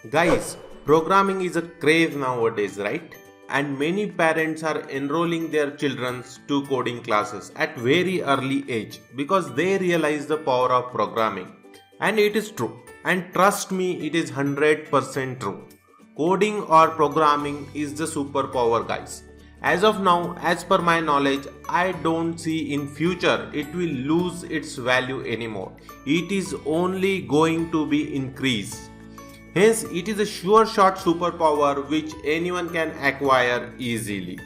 Guys, programming is a craze nowadays, right? And many parents are enrolling their children to coding classes at very early age because they realize the power of programming. And it is true. And trust me, it is 100% true. Coding or programming is the superpower, guys. As of now, as per my knowledge, I don't see in future it will lose its value anymore. It is only going to be increased. Hence, it is a sure shot superpower which anyone can acquire easily.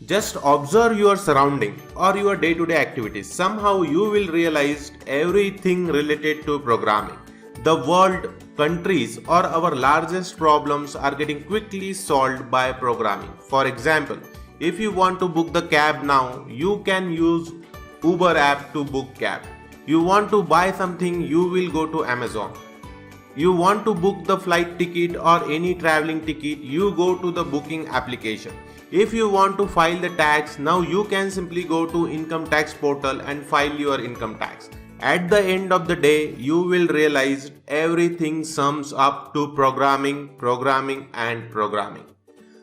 Just observe your surrounding or your day-to-day activities. Somehow you will realize everything related to programming. The world, countries or our largest problems are getting quickly solved by programming. For example, if you want to book the cab now, you can use Uber app to book cab. You want to buy something, you will go to Amazon. You want to book the flight ticket or any traveling ticket, you go to the booking application. If you want to file the tax, now you can simply go to income tax portal and file your income tax. At the end of the day, you will realize everything sums up to programming and programming.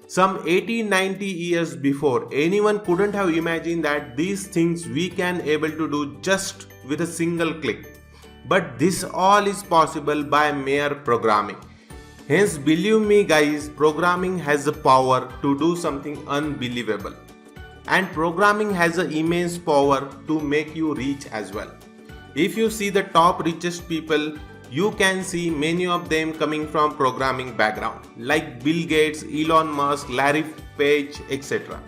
Some 80-90 years before, anyone couldn't have imagined that these things we can able to do just with a single click. But this all is possible by mere programming. Hence, believe me guys, programming has the power to do something unbelievable. And programming has an immense power to make you rich as well. If you see the top richest people, you can see many of them coming from programming background, like Bill Gates, Elon Musk, Larry Page, etc.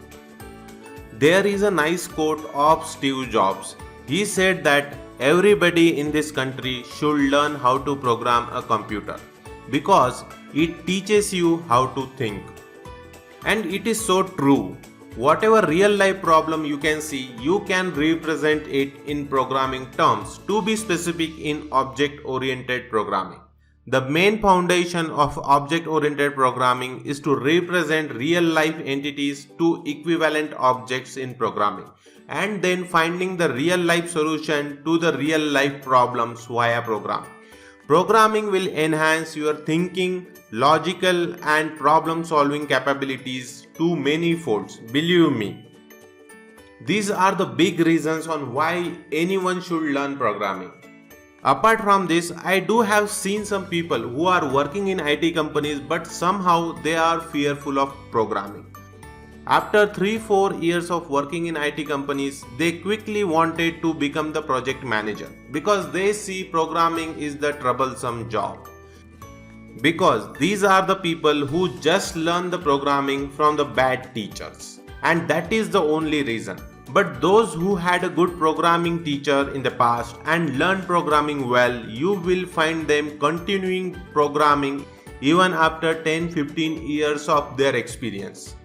There is a nice quote of Steve Jobs. He said that everybody in this country should learn how to program a computer because it teaches you how to think. And it is so true. Whatever real life problem you can see, you can represent it in programming terms, to be specific in object-oriented programming. The main foundation of object-oriented programming is to represent real-life entities to equivalent objects in programming, and then finding the real-life solution to the real-life problems via programming. Programming will enhance your thinking, logical and problem-solving capabilities to many folds, believe me. These are the big reasons on why anyone should learn programming. Apart from this, I do have seen some people who are working in IT companies but somehow they are fearful of programming. After 3-4 years of working in IT companies, they quickly wanted to become the project manager because they see programming is the troublesome job. Because these are the people who just learn the programming from the bad teachers. And that is the only reason. But those who had a good programming teacher in the past and learned programming well, you will find them continuing programming even after 10-15 years of their experience.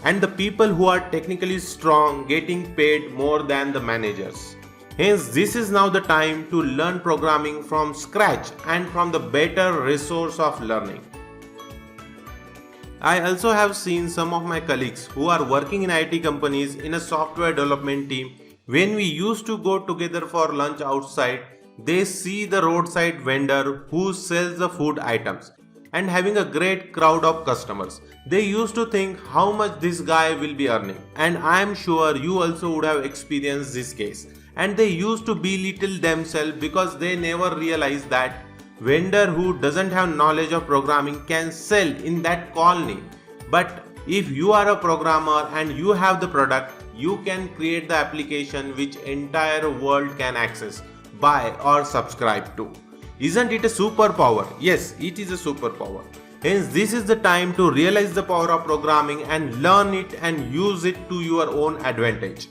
And the people who are technically strong getting paid more than the managers. Hence, this is now the time to learn programming from scratch and from the better resource of learning. I also have seen some of my colleagues who are working in IT companies in a software development team. When we used to go together for lunch outside, they see the roadside vendor who sells the food items and having a great crowd of customers. They used to think how much this guy will be earning, and I am sure you also would have experienced this case. And they used to belittle themselves because they never realized that vendor who doesn't have knowledge of programming can sell in that colony. But if you are a programmer and you have the product, you can create the application which entire world can access, buy or subscribe to. Isn't it a superpower? Yes, it is a superpower. Hence, this is the time to realize the power of programming and learn it and use it to your own advantage.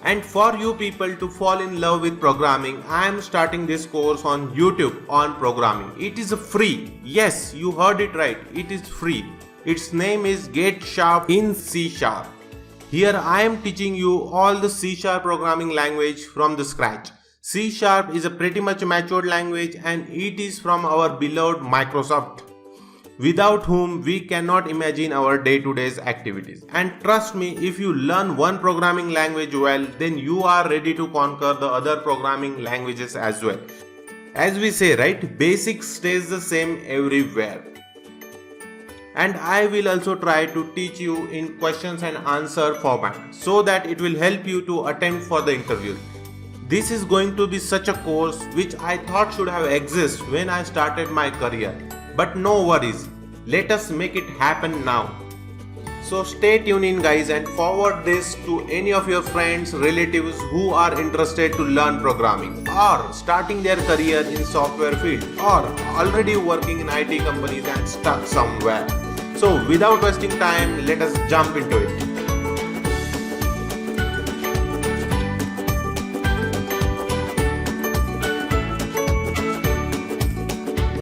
And for you people to fall in love with programming, I am starting this course on YouTube on programming. It is free. Yes, you heard it right. It is free. Its name is Get Sharp in C#. Here I am teaching you all the C# programming language from the scratch. C# is a pretty much matured language and it is from our beloved Microsoft. without whom we cannot imagine our day-to-day activities. And trust me, if you learn one programming language well, then you are ready to conquer the other programming languages as well. As we say, right, basics stays the same everywhere. And I will also try to teach you in questions and answer format so that it will help you to attempt for the interview. This is going to be such a course which I thought should have existed when I started my career. But no worries, let us make it happen now. So stay tuned in guys and forward this to any of your friends, relatives who are interested to learn programming or starting their career in software field or already working in IT companies and stuck somewhere. So without wasting time, let us jump into it.